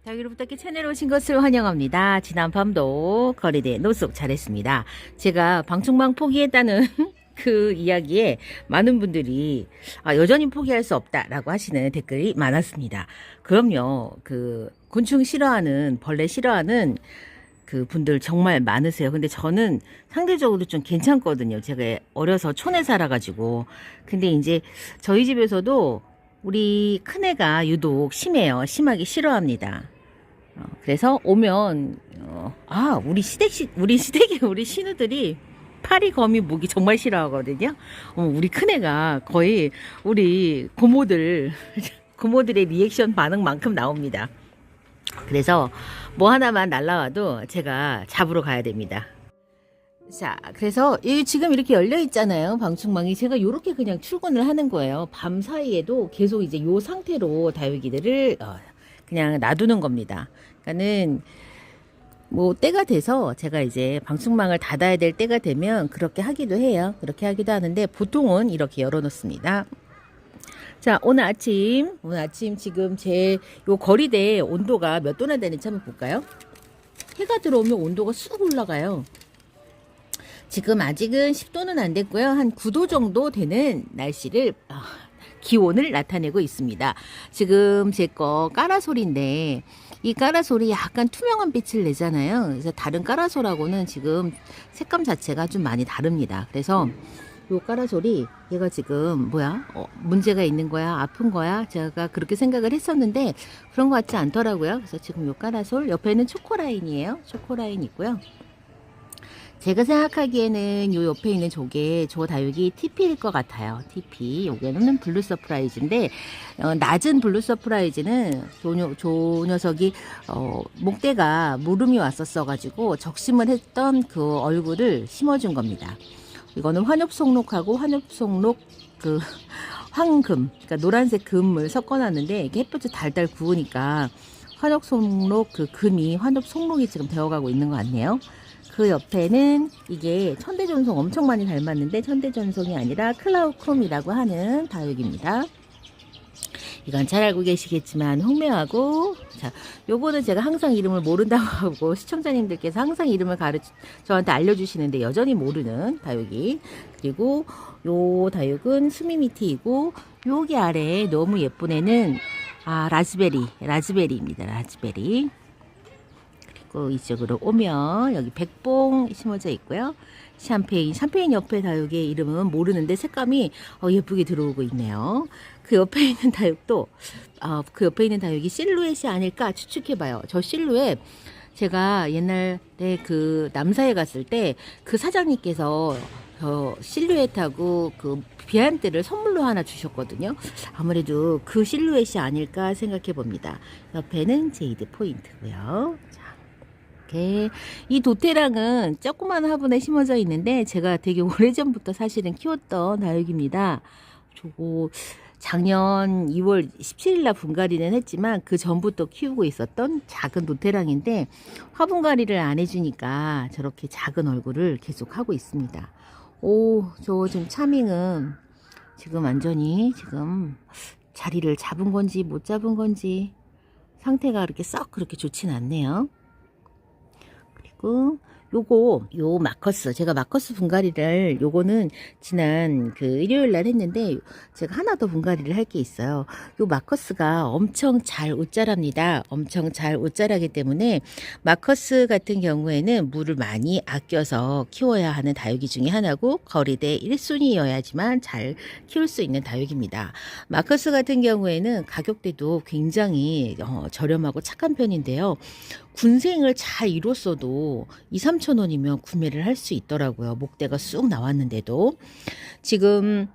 자기를 부탁해 채널에 오신 것을 환영합니다. 지난 밤도 거리대 노숙 잘했습니다. 제가 방충망 포기했다는 그 이야기에 많은 분들이 여전히 포기할 수 없다라고 하시는 댓글이 많았습니다. 그럼요. 그 곤충 싫어하는 벌레 싫어하는 그 분들 정말 많으세요. 근데 저는 상대적으로 좀 괜찮거든요. 제가 어려서 촌에 살아가지고. 근데 이제 저희 집에서도 우리 큰애가 유독 심해요. 심하게 싫어합니다. 그래서 오면 우리 시댁에 우리 신우들이 파리, 거미, 모기 정말 싫어하거든요. 우리 큰애가 거의 우리 고모들의 리액션 반응만큼 나옵니다. 그래서 뭐 하나만 날라와도 제가 잡으러 가야 됩니다. 자, 그래서 지금 이렇게 열려 있잖아요. 방충망이. 제가 요렇게 그냥 출근을 하는 거예요. 밤 사이에도 계속 이제 요 상태로 다육이들을 그냥 놔두는 겁니다. 그러니까는 뭐 때가 돼서 제가 이제 방충망을 닫아야 될 때가 되면 그렇게 하기도 해요. 그렇게 하기도 하는데 보통은 이렇게 열어 놓습니다. 자, 오늘 아침 지금 제 요 거리대 온도가 몇 도나 되는지 한번 볼까요? 해가 들어오면 온도가 쑥 올라가요. 지금 아직은 10도는 안 됐고요. 한 9도 정도 되는 날씨를 기온을 나타내고 있습니다. 지금 제 거 까라솔인데 이 까라솔이 약간 투명한 빛을 내잖아요. 그래서 다른 까라솔하고는 지금 색감 자체가 좀 많이 다릅니다. 그래서 요 까라솔이 얘가 지금 문제가 있는 거야? 아픈 거야? 제가 그렇게 생각을 했었는데 그런 것 같지 않더라고요. 그래서 지금 요 까라솔 옆에는 초코라인이에요. 초코라인 있고요. 제가 생각하기에는 요 옆에 있는 저 다육이 TP일 것 같아요. TP. 요게는 블루 서프라이즈인데, 낮은 블루 서프라이즈는 저 녀석이, 목대가 무름이 왔었어가지고 적심을 했던 그 얼굴을 심어준 겁니다. 이거는 환엽송록하고 환엽송록 황금, 그러니까 노란색 금을 섞어놨는데, 이게 햇볕을 달달 구우니까 환엽송록 금이 환엽송록이 지금 되어가고 있는 것 같네요. 그 옆에는 이게 천대전송 엄청 많이 닮았는데 천대전송이 아니라 클라우쿰이라고 하는 다육입니다. 이건 잘 알고 계시겠지만 홍매하고 요거는 제가 항상 이름을 모른다고 하고 시청자님들께서 항상 이름을 저한테 알려주시는데 여전히 모르는 다육이. 그리고 요 다육은 스미미티이고 여기 아래에 너무 예쁜 애는 라즈베리입니다. 라즈베리. 이쪽으로 오면 여기 백봉 심어져 있고요. 샴페인 옆에 다육의 이름은 모르는데 색감이 예쁘게 들어오고 있네요. 그 옆에 있는 다육이 실루엣이 아닐까 추측해봐요. 저 실루엣 제가 옛날에 그 남사에 갔을 때 그 사장님께서 실루엣하고 그 비안대를 선물로 하나 주셨거든요. 아무래도 그 실루엣이 아닐까 생각해 봅니다. 옆에는 제이드 포인트고요. 이 도테랑은 조그만 화분에 심어져 있는데 제가 되게 오래전부터 사실은 키웠던 다육입니다. 저거 작년 2월 17일 날 분갈이는 했지만 그 전부터 키우고 있었던 작은 도테랑인데 화분갈이를 안 해주니까 저렇게 작은 얼굴을 계속 하고 있습니다. 저 지금 차밍은 지금 완전히 지금 자리를 잡은 건지 못 잡은 건지 상태가 그렇게 썩 그렇게 좋진 않네요. 요 마커스, 제가 마커스 분갈이를 요거는 지난 일요일 날 했는데 제가 하나 더 분갈이를 할 게 있어요. 요 마커스가 엄청 잘 옷자랍니다. 엄청 잘 옷자라기 때문에 마커스 같은 경우에는 물을 많이 아껴서 키워야 하는 다육이 중에 하나고 거리대 1순위여야지만 잘 키울 수 있는 다육입니다. 마커스 같은 경우에는 가격대도 굉장히 저렴하고 착한 편인데요. 군생을 잘 이뤘어도 2-3천 원이면 구매를 할 수 있더라고요. 목대가 쑥 나왔는데도. 지금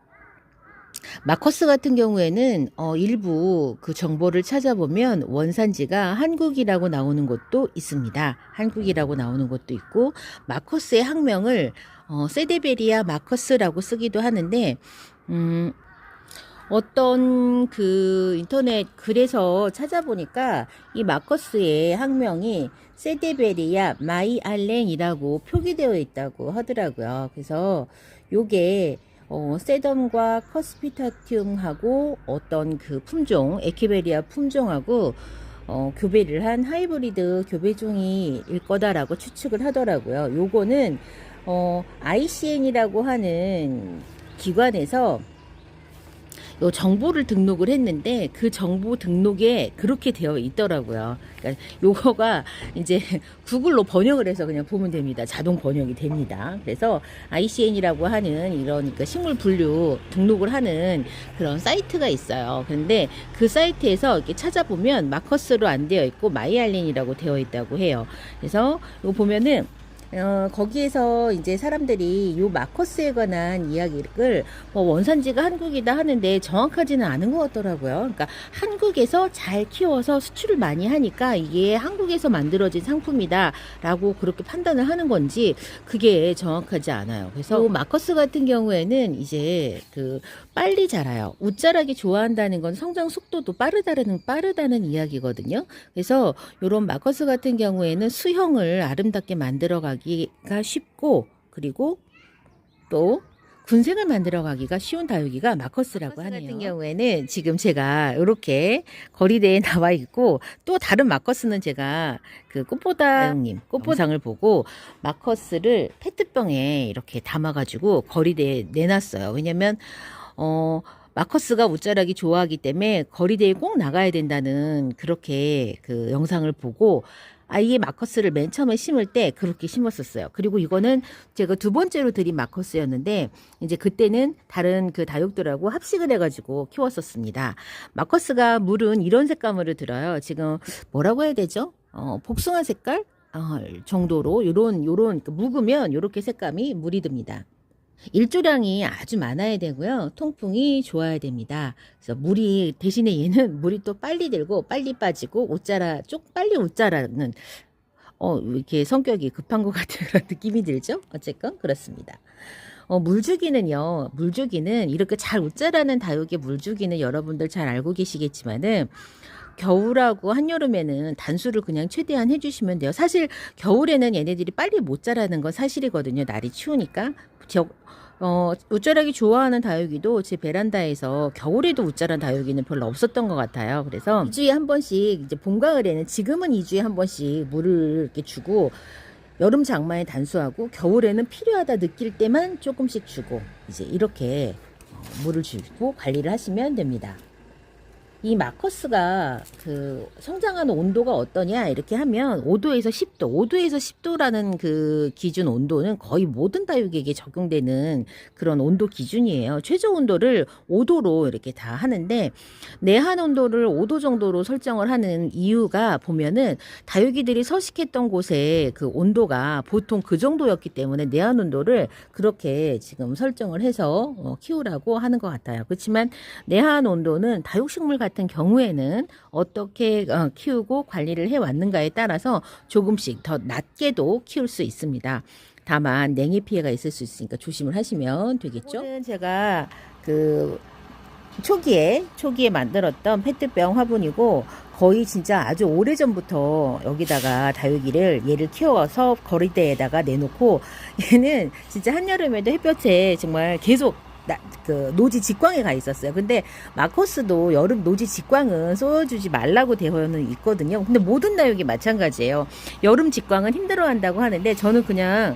마커스 같은 경우에는 일부 그 정보를 찾아보면 원산지가 한국이라고 나오는 곳도 있습니다. 한국이라고 나오는 곳도 있고 마커스의 학명을 세데베리아 마커스라고 쓰기도 하는데 어떤 인터넷 글에서 찾아보니까 이 마커스의 학명이 세데베리아 마이알렌이라고 표기되어 있다고 하더라고요. 그래서 요게 세덤과 커스피타튬하고 어떤 품종, 에케베리아 품종하고 교배를 한 하이브리드 교배종일 거다라고 추측을 하더라고요. 요거는 ICN이라고 하는 기관에서 요 정보를 등록을 했는데 그 정보 등록에 그렇게 되어 있더라고요. 그러니까 요거가 이제 구글로 번역을 해서 그냥 보면 됩니다. 자동 번역이 됩니다. 그래서 ICN이라고 하는 이런 그러니까 식물 분류 등록을 하는 그런 사이트가 있어요. 그런데 그 사이트에서 이렇게 찾아보면 마커스로 안 되어 있고 마이알린이라고 되어 있다고 해요. 그래서 이거 보면은 거기에서 이제 사람들이 요 마커스에 관한 이야기를 원산지가 한국이다 하는데 정확하지는 않은 것 같더라고요. 그러니까 한국에서 잘 키워서 수출을 많이 하니까 이게 한국에서 만들어진 상품이다 라고 그렇게 판단을 하는 건지 그게 정확하지 않아요. 그래서 요 마커스 같은 경우에는 이제 빨리 자라요. 웃자라기 좋아한다는 건 성장 속도도 빠르다는 이야기거든요. 그래서 요런 마커스 같은 경우에는 수형을 아름답게 만들어가기가 쉽고 그리고 또 군생을 만들어가기가 쉬운 다육이가 마커스라고 하네요. 같은 경우에는 지금 제가 이렇게 거리대에 나와 있고 또 다른 마커스는 제가 꽃보다 다육님 꽃보상을 보고 마커스를 페트병에 이렇게 담아가지고 거리대에 내놨어요. 왜냐면 마커스가 웃자라기 좋아하기 때문에 거리대에 꼭 나가야 된다는 그렇게 영상을 보고 아이의 마커스를 맨 처음에 심을 때 그렇게 심었었어요. 그리고 이거는 제가 두 번째로 들인 마커스였는데 이제 그때는 다른 다육들하고 합식을 해가지고 키웠었습니다. 마커스가 물은 이런 색감으로 들어요. 지금 뭐라고 해야 되죠? 복숭아 색깔 정도로 요런 묵으면 요렇게 색감이 물이 듭니다. 일조량이 아주 많아야 되고요. 통풍이 좋아야 됩니다. 그래서 물이 대신에 얘는 물이 또 빨리 들고 빨리 빠지고 빨리 옷자라는 이렇게 성격이 급한 것 같은 그런 느낌이 들죠. 어쨌건 그렇습니다. 물주기는 이렇게 잘 옷자라는 다육의 물주기는 여러분들 잘 알고 계시겠지만은 겨울하고 한여름에는 단수를 그냥 최대한 해주시면 돼요. 사실 겨울에는 얘네들이 빨리 못 자라는 건 사실이거든요. 날이 추우니까. 웃자라기 좋아하는 다육이도 제 베란다에서 겨울에도 웃자란 다육이는 별로 없었던 것 같아요. 그래서 2주에 한 번씩 이제 봄 가을에는 지금은 2주에 한 번씩 물을 이렇게 주고 여름 장마에 단수하고 겨울에는 필요하다 느낄 때만 조금씩 주고 이제 이렇게 물을 주고 관리를 하시면 됩니다. 이 마커스가 성장하는 온도가 어떠냐 이렇게 하면 5도에서 10도라는 기준 온도는 거의 모든 다육에게 적용되는 그런 온도 기준이에요. 최저 온도를 5도로 이렇게 다 하는데 내한 온도를 5도 정도로 설정을 하는 이유가 보면은 다육이들이 서식했던 곳의 온도가 보통 그 정도였기 때문에 내한 온도를 그렇게 지금 설정을 해서 키우라고 하는 것 같아요. 그렇지만 내한 온도는 다육식물 같은 경우에는 어떻게 키우고 관리를 해왔는가에 따라서 조금씩 더 낮게도 키울 수 있습니다. 다만 냉해 피해가 있을 수 있으니까 조심을 하시면 되겠죠. 제가 초기에 만들었던 페트병 화분이고 거의 진짜 아주 오래전부터 여기다가 얘를 키워서 거리대에다가 내놓고 얘는 진짜 한여름에도 햇볕에 정말 계속 노지 직광에 가 있었어요. 근데 마커스도 여름 노지 직광은 쏘여주지 말라고 되어는 있거든요. 근데 모든 다육이 마찬가지예요. 여름 직광은 힘들어한다고 하는데 저는 그냥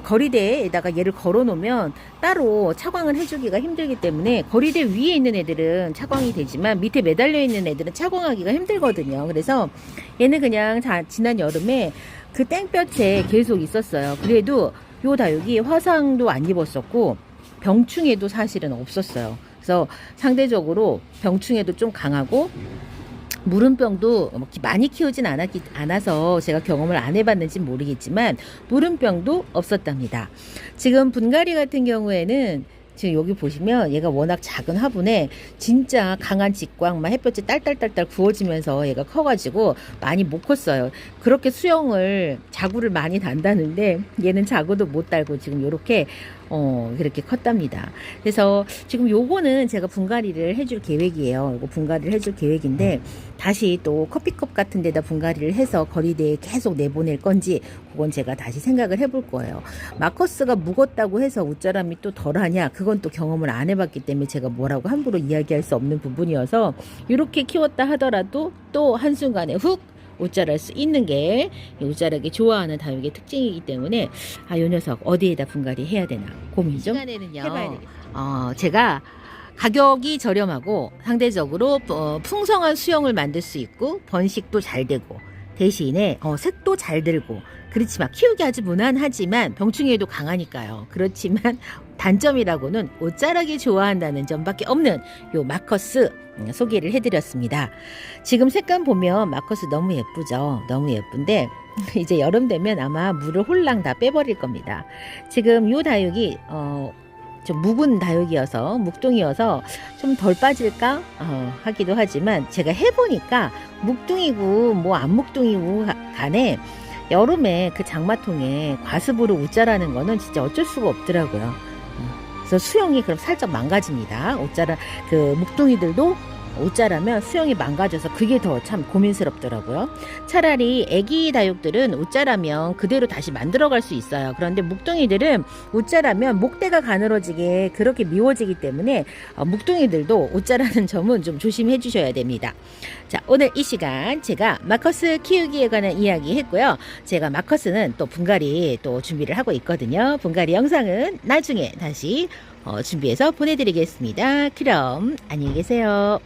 거리대에다가 얘를 걸어 놓으면 따로 차광을 해주기가 힘들기 때문에 거리대 위에 있는 애들은 차광이 되지만 밑에 매달려 있는 애들은 차광하기가 힘들거든요. 그래서 얘는 그냥 지난 여름에 땡볕에 계속 있었어요. 그래도 요 다육이 화상도 안 입었었고 병충해도 사실은 없었어요. 그래서 상대적으로 병충해도 좀 강하고 무름병도 많이 키우진 않아서 제가 경험을 안 해봤는지 모르겠지만 무름병도 없었답니다. 지금 분갈이 같은 경우에는 지금 여기 보시면 얘가 워낙 작은 화분에 진짜 강한 직광, 햇볕이 딸딸딸딸 구워지면서 얘가 커가지고 많이 못 컸어요. 그렇게 자구를 많이 단다는데 얘는 자구도 못 달고 지금 이렇게 그렇게 컸답니다. 그래서 지금 요거는 제가 분갈이를 해줄 계획이에요. 요거 분갈이를 해줄 계획인데 다시 또 커피컵 같은 데다 분갈이를 해서 거리대에 계속 내보낼 건지 그건 제가 다시 생각을 해볼 거예요. 마커스가 묵었다고 해서 웃자람이 또 덜하냐? 그건 또 경험을 안 해봤기 때문에 제가 뭐라고 함부로 이야기할 수 없는 부분이어서 이렇게 키웠다 하더라도 또 한순간에 훅 옷자랄 수 있는 게 옷자라기 좋아하는 다육의 특징이기 때문에 요 녀석 어디에다 분갈이 해야 되나 고민 좀 해봐야 되겠어요. 제가 가격이 저렴하고 상대적으로 풍성한 수영을 만들 수 있고 번식도 잘 되고 대신에 색도 잘 들고 그렇지만 키우기 아주 무난하지만 병충해에도 강하니까요. 그렇지만 단점이라고는 옷자라기 좋아한다는 점밖에 없는 요 마커스 소개를 해드렸습니다. 지금 색감 보면 마커스 너무 예쁘죠. 너무 예쁜데 이제 여름 되면 아마 물을 홀랑 다 빼버릴 겁니다. 지금 요 다육이 좀 묵은 다육이어서 묵둥이어서 좀 덜 빠질까 하기도 하지만 제가 해보니까 묵둥이고 뭐 안 묵둥이고 간에 여름에 그 장마통에 과습으로 웃자라는 거는 진짜 어쩔 수가 없더라고요. 그래서 수영이 그럼 살짝 망가집니다. 옷자라 그 묵둥이들도 옷자라면 수영이 망가져서 그게 더 참 고민스럽더라고요. 차라리 애기 다육들은 옷자라면 그대로 다시 만들어갈 수 있어요. 그런데 묵둥이들은 옷자라면 목대가 가늘어지게 그렇게 미워지기 때문에 묵둥이들도 옷자라는 점은 좀 조심해 주셔야 됩니다. 자, 오늘 이 시간 제가 마커스 키우기에 관한 이야기 했고요. 제가 마커스는 또 분갈이 또 준비를 하고 있거든요. 분갈이 영상은 나중에 다시 준비해서 보내드리겠습니다. 그럼 안녕히 계세요.